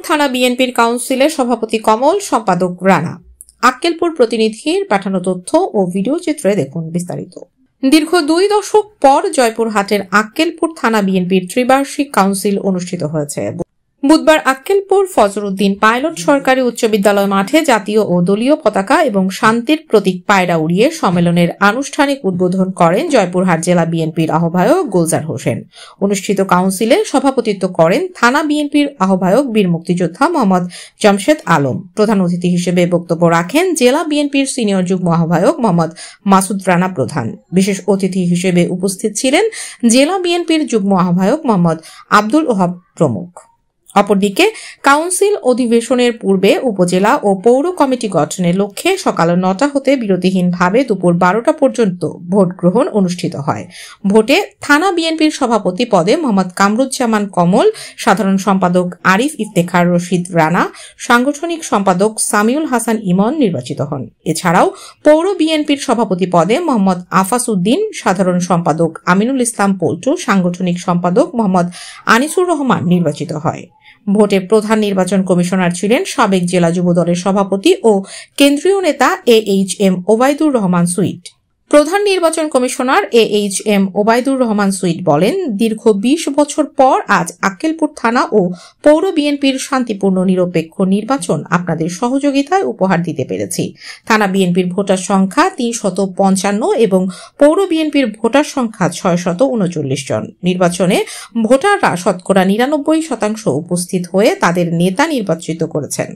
থানা বিএনপির কাউন্সিলের সভাপতি কমল, সম্পাদক রানা। আক্কেলপুর প্রতিনিধির পাঠানো তথ্য ও ভিডিও চিত্রে দেখুন বিস্তারিত। দীর্ঘ 2 দশক পর জয়পুরহাটের আক্কেলপুর থানা বিএনপির ত্রিবার্ষিক কাউন্সিল অনুষ্ঠিত হয়েছে। বুধবার আক্কেলপুর ফজরউদ্দিন পাইলট সরকারি উচ্চ বিদ্যালয় মাঠে জাতীয় ও দলীয় পতাকা এবং শান্তির প্রতীক পায়রা উড়িয়ে সম্মেলনের আনুষ্ঠানিক উদ্বোধন করেন জয়পুরহাট জেলা বিএনপির আহ্বায়ক গুলজার হোসেন। অনুষ্ঠিত কাউন্সিলে সভাপতিত্ব করেন থানা বিএনপির আহ্বায়ক বীর মুক্তিযোদ্ধা মোহাম্মদ জামশেদ আলম। প্রধান অতিথি হিসেবে বক্তব্য রাখেন জেলা বিএনপির সিনিয়র যুগ্ম আহ্বায়ক মোহাম্মদ মাসুদ রানা প্রধান। বিশেষ অতিথি হিসেবে উপস্থিত ছিলেন জেলা বিএনপির যুগ্ম আহ্বায়ক মোহাম্মদ আব্দুল ওহাব প্রমুখ। অপরদিকে কাউন্সিল অধিবেশনের পূর্বে উপজেলা ও পৌর কমিটি গঠনের লক্ষ্যে সকাল 9টা হতে বিরতিহীনভাবে দুপুর 12টা পর্যন্ত ভোট গ্রহণ অনুষ্ঠিত হয়। ভোটে থানা বিএনপির সভাপতি পদে মোহাম্মদ কামরুজ্জামান কমল, সাধারণ সম্পাদক আরিফ ইফতেখার রশিদ রানা, সাংগঠনিক সম্পাদক সামিউল হাসান ইমন নির্বাচিত হন। এছাড়াও পৌর বিএনপির সভাপতি পদে মোহাম্মদ আফাস উদ্দিন, সাধারণ সম্পাদক আমিনুল ইসলাম পল্টু, সাংগঠনিক সম্পাদক মোহাম্মদ আনিসুর রহমান নির্বাচিত হয়। ভোটে প্রধান নির্বাচন কমিশনার ছিলেন সাবেক জেলা যুব দলের সভাপতি ও কেন্দ্রীয় নেতা AHM ওবায়দুর রহমান সুইট। প্রধান নির্বাচন commissioner AHM Obaidur Rahman sweet বলেন, দীর্ঘ 20 বছর পর আজ আক্কেলপুর থানা ও পৌর বিএনপির শান্তিপূর্ণ নিরপেক্ষ নির্বাচন আপনাদের সহযোগিতায় উপহার দিতে পেরেছি। থানা বিএনপির ভোটার সংখ্যা 355 এবং পৌর বিএনপির ভোটার সংখ্যা 639 জন। নির্বাচনে ভোটাররা শতকরা 99% উপস্থিত হয়ে তাদের নেতা নির্বাচিত করেছেন।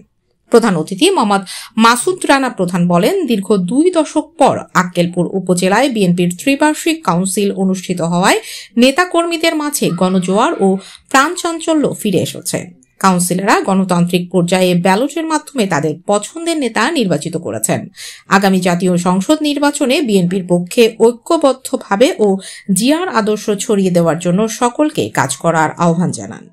প্রধান অতিথি মোহাম্মদ মাসুদ রানা প্রধান বলেন, দীর্ঘ 2 দশক পর আক্কেলপুর উপজেলায় বিএনপির ত্রিবার্ষিক কাউন্সিল অনুষ্ঠিত হওয়ায় নেতাকর্মীদের মাঝে গণজোয়ার ও প্রাণচাঞ্চল্য ফিরে এসেছে। কাউন্সিলররা গণতান্ত্রিক পর্যায়ে ব্যালটের মাধ্যমে তাদের পছন্দের নেতা নির্বাচিত করেছেন। আগামী জাতীয় সংসদ নির্বাচনে বিএনপির পক্ষে ঐক্যবদ্ধভাবে ও জিয়ার আদর্শ ছড়িয়ে দেওয়ার জন্য সকলকে কাজ করার আহ্বান জানান।